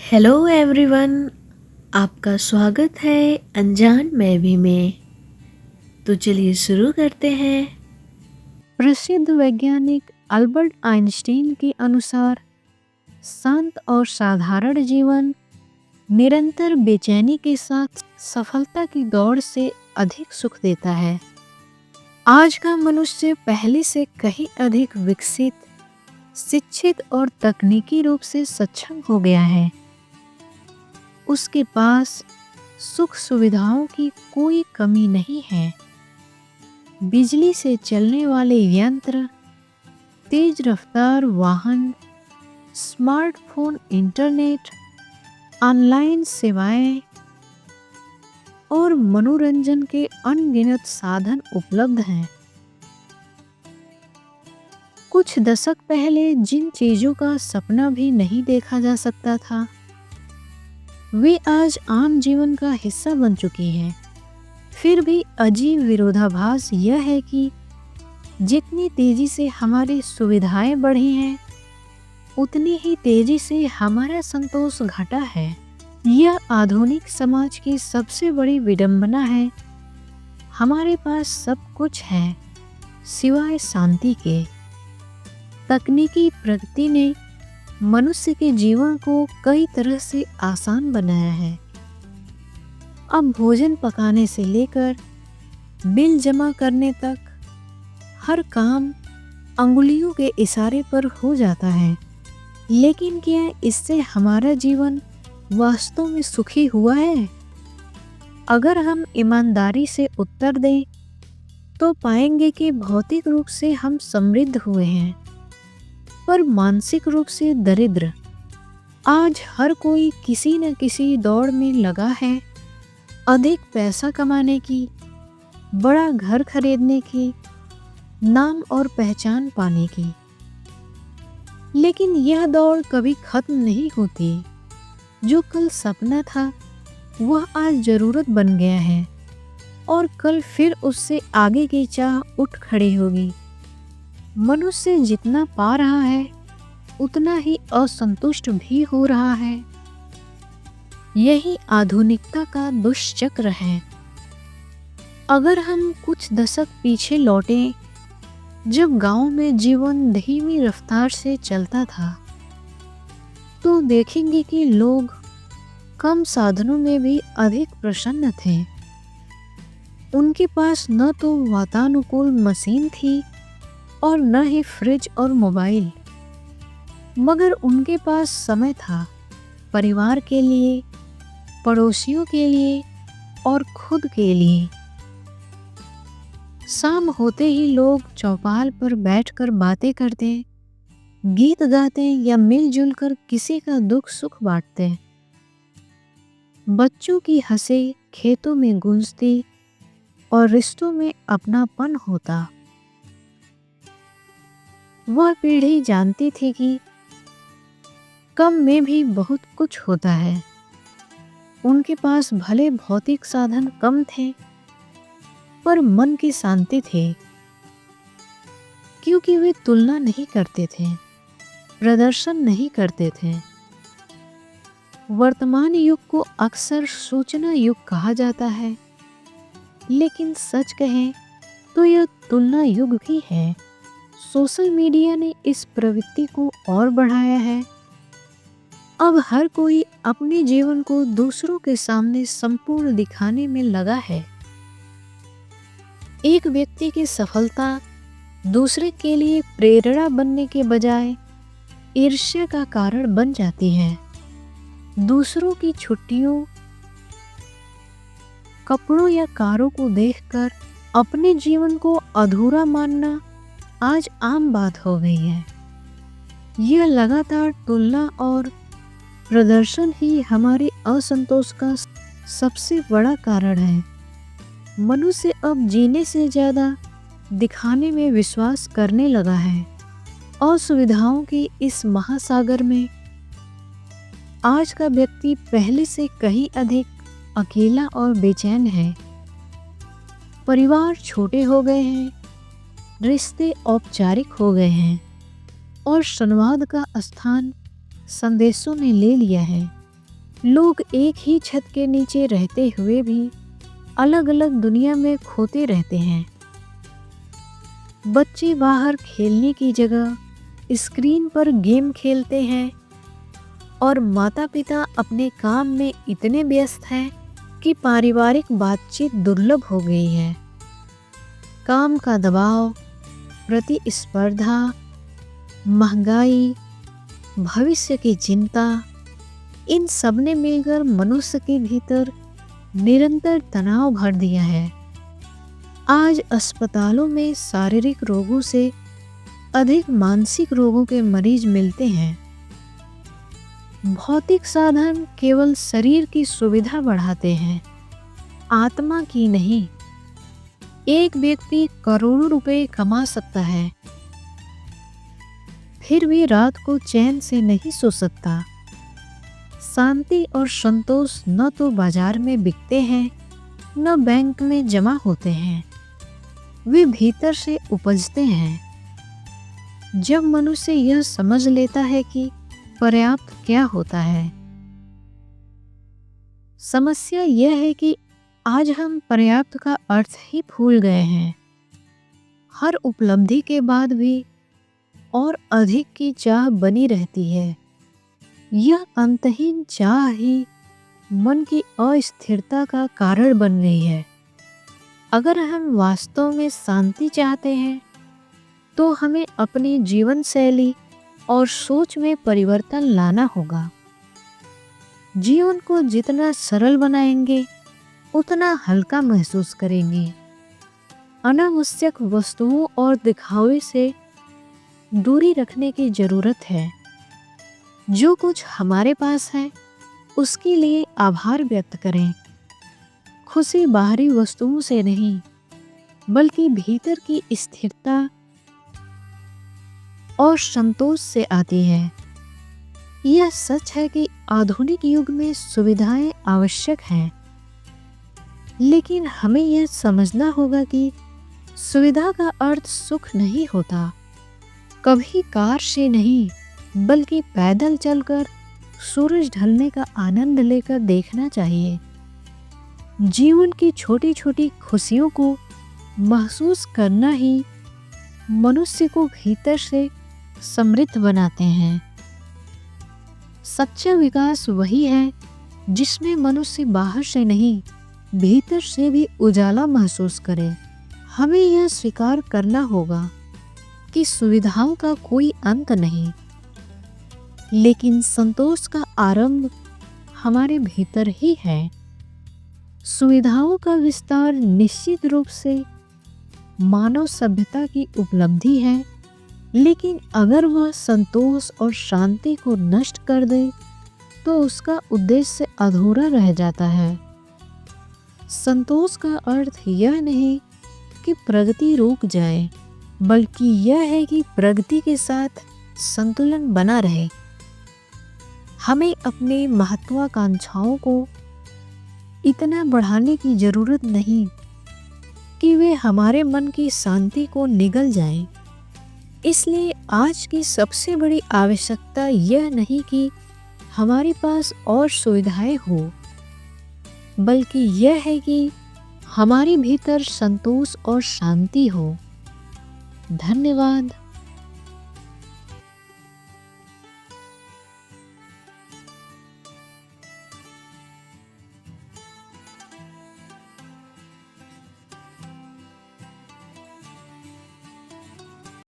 Hello everyone. आपका स्वागत है अनजान मैं भी में। तो चलिए शुरू करते हैं। प्रसिद्ध वैज्ञानिक अल्बर्ट आइंस्टीन के अनुसार शांत और साधारण जीवन निरंतर बेचैनी के साथ सफलता की दौड़ से अधिक सुख देता है। आज का मनुष्य पहले से कहीं अधिक विकसित, शिक्षित और तकनीकी रूप से सक्षम हो गया है। उसके पास सुख सुविधाओं की कोई कमी नहीं है। बिजली से चलने वाले यंत्र, तेज रफ्तार वाहन, स्मार्टफोन, इंटरनेट, ऑनलाइन सेवाएं और मनोरंजन के अनगिनत साधन उपलब्ध हैं। कुछ दशक पहले जिन चीजों का सपना भी नहीं देखा जा सकता था, वे आज आम जीवन का हिस्सा बन चुकी हैं। फिर भी अजीब विरोधाभास यह है कि जितनी तेजी से हमारी सुविधाएं बढ़ी हैं, उतनी ही तेजी से हमारा संतोष घटा है। यह आधुनिक समाज की सबसे बड़ी विडंबना है। हमारे पास सब कुछ है सिवाय शांति के। तकनीकी प्रगति ने मनुष्य के जीवन को कई तरह से आसान बनाया है। अब भोजन पकाने से लेकर बिल जमा करने तक हर काम अंगुलियों के इशारे पर हो जाता है। लेकिन क्या इससे हमारा जीवन वास्तव में सुखी हुआ है? अगर हम ईमानदारी से उत्तर दें तो पाएंगे कि भौतिक रूप से हम समृद्ध हुए हैं, पर मानसिक रूप से दरिद्र। आज हर कोई किसी न किसी दौड़ में लगा है, अधिक पैसा कमाने की, बड़ा घर खरीदने की, नाम और पहचान पाने की। लेकिन यह दौड़ कभी खत्म नहीं होती। जो कल सपना था वह आज जरूरत बन गया है और कल फिर उससे आगे की चाह उठ खड़ी होगी। मनुष्य जितना पा रहा है उतना ही असंतुष्ट भी हो रहा है। यही आधुनिकता का दुष्चक्र है। अगर हम कुछ दशक पीछे लौटें, जब गांव में जीवन धीमी रफ्तार से चलता था, तो देखेंगे कि लोग कम साधनों में भी अधिक प्रसन्न थे। उनके पास न तो वातानुकूल मशीन थी और न ही फ्रिज और मोबाइल, मगर उनके पास समय था परिवार के लिए, पड़ोसियों के लिए और खुद के लिए। शाम होते ही लोग चौपाल पर बैठकर बातें करते, गीत गाते या मिलजुल कर किसी का दुख सुख बांटते। बच्चों की हंसी खेतों में गूंजती और रिश्तों में अपनापन होता। वह पीढ़ी जानती थी कि कम में भी बहुत कुछ होता है। उनके पास भले भौतिक साधन कम थे, पर मन की शांति थे, क्योंकि वे तुलना नहीं करते थे, प्रदर्शन नहीं करते थे। वर्तमान युग को अक्सर सूचना युग कहा जाता है, लेकिन सच कहें तो यह तुलना युग भी है। सोशल मीडिया ने इस प्रवृत्ति को और बढ़ाया है। अब हर कोई अपने जीवन को दूसरों के सामने संपूर्ण दिखाने में लगा है। एक व्यक्ति की सफलता दूसरे के लिए प्रेरणा बनने के बजाय ईर्ष्या का कारण बन जाती है। दूसरों की छुट्टियों, कपड़ों या कारों को देखकर अपने जीवन को अधूरा मानना आज आम बात हो गई है। यह लगातार तुलना और प्रदर्शन ही हमारे असंतोष का सबसे बड़ा कारण है। मनुष्य अब जीने से ज्यादा दिखाने में विश्वास करने लगा है। असुविधाओं के इस महासागर में आज का व्यक्ति पहले से कहीं अधिक अकेला और बेचैन है। परिवार छोटे हो गए हैं, रिश्ते औपचारिक हो गए हैं और संवाद का स्थान संदेशों ने ले लिया है। लोग एक ही छत के नीचे रहते हुए भी अलग अलग दुनिया में खोते रहते हैं। बच्चे बाहर खेलने की जगह स्क्रीन पर गेम खेलते हैं और माता पिता अपने काम में इतने व्यस्त हैं कि पारिवारिक बातचीत दुर्लभ हो गई है। काम का दबाव, प्रतिस्पर्धा, महंगाई, भविष्य की चिंता, इन सब ने मिलकर मनुष्य के भीतर निरंतर तनाव भर दिया है। आज अस्पतालों में शारीरिक रोगों से अधिक मानसिक रोगों के मरीज मिलते हैं। भौतिक साधन केवल शरीर की सुविधा बढ़ाते हैं, आत्मा की नहीं। एक व्यक्ति करोड़ों रुपए कमा सकता है, फिर भी रात को चैन से नहीं सो सकता। शांति और संतोष न तो बाजार में बिकते हैं, न बैंक में जमा होते हैं। वे भीतर से उपजते हैं। जब मनुष्य यह समझ लेता है कि पर्याप्त क्या होता है। समस्या यह है कि आज हम पर्याप्त का अर्थ ही भूल गए हैं। हर उपलब्धि के बाद भी और अधिक की चाह बनी रहती है। यह अंतहीन चाह ही मन की अस्थिरता का कारण बन रही है। अगर हम वास्तव में शांति चाहते हैं तो हमें अपनी जीवन शैली और सोच में परिवर्तन लाना होगा। जीवन को जितना सरल बनाएंगे उतना हल्का महसूस करेंगे। अनावश्यक वस्तुओं और दिखावे से दूरी रखने की जरूरत है। जो कुछ हमारे पास है उसके लिए आभार व्यक्त करें। खुशी बाहरी वस्तुओं से नहीं बल्कि भीतर की स्थिरता और संतोष से आती है। यह सच है कि आधुनिक युग में सुविधाएं आवश्यक हैं, लेकिन हमें यह समझना होगा कि सुविधा का अर्थ सुख नहीं होता। कभी कार से नहीं बल्कि पैदल चलकर सूरज ढलने का आनंद लेकर देखना चाहिए। जीवन की छोटी छोटी खुशियों को महसूस करना ही मनुष्य को भीतर से समृद्ध बनाते हैं। सच्चा विकास वही है जिसमें मनुष्य बाहर से नहीं भीतर से भी उजाला महसूस करे। हमें यह स्वीकार करना होगा कि सुविधाओं का कोई अंत नहीं, लेकिन संतोष का आरंभ हमारे भीतर ही है। सुविधाओं का विस्तार निश्चित रूप से मानव सभ्यता की उपलब्धि है, लेकिन अगर वह संतोष और शांति को नष्ट कर दे तो उसका उद्देश्य अधूरा रह जाता है। संतोष का अर्थ यह नहीं कि प्रगति रुक जाए, बल्कि यह है कि प्रगति के साथ संतुलन बना रहे। हमें अपने महत्वाकांक्षाओं को इतना बढ़ाने की जरूरत नहीं कि वे हमारे मन की शांति को निगल जाएं। इसलिए आज की सबसे बड़ी आवश्यकता यह नहीं कि हमारे पास और सुविधाएं हो, बल्कि यह है कि हमारे भीतर संतोष और शांति हो। धन्यवाद।